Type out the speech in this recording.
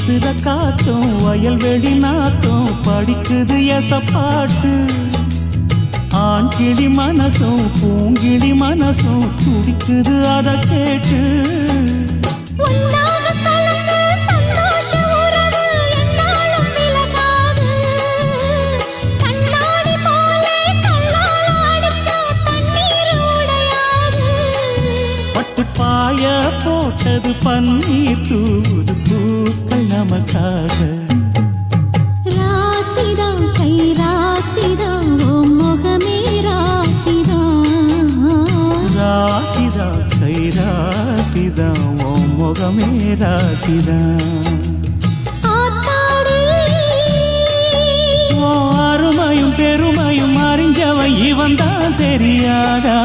வீசுற காத்தும் வயல்வெளி நாத்தும் படிக்குது எசப்பாட்டு ஆண் கிளி மனசும் பூங்கிளி மனசும் துடிக்குது அத கேட்டு பாய போட்டது பன்னீர் தூது பூக்கள் நமக்காக ராசிதான் கை ராசிதான் ஓ முகமே ராசிதான் ராசிதான் கை ராசிதான் ஓ முகமே ராசிதான் அருமையும் பெருமையும் அறிஞ்சவன் இவன் தான் தெரியாதா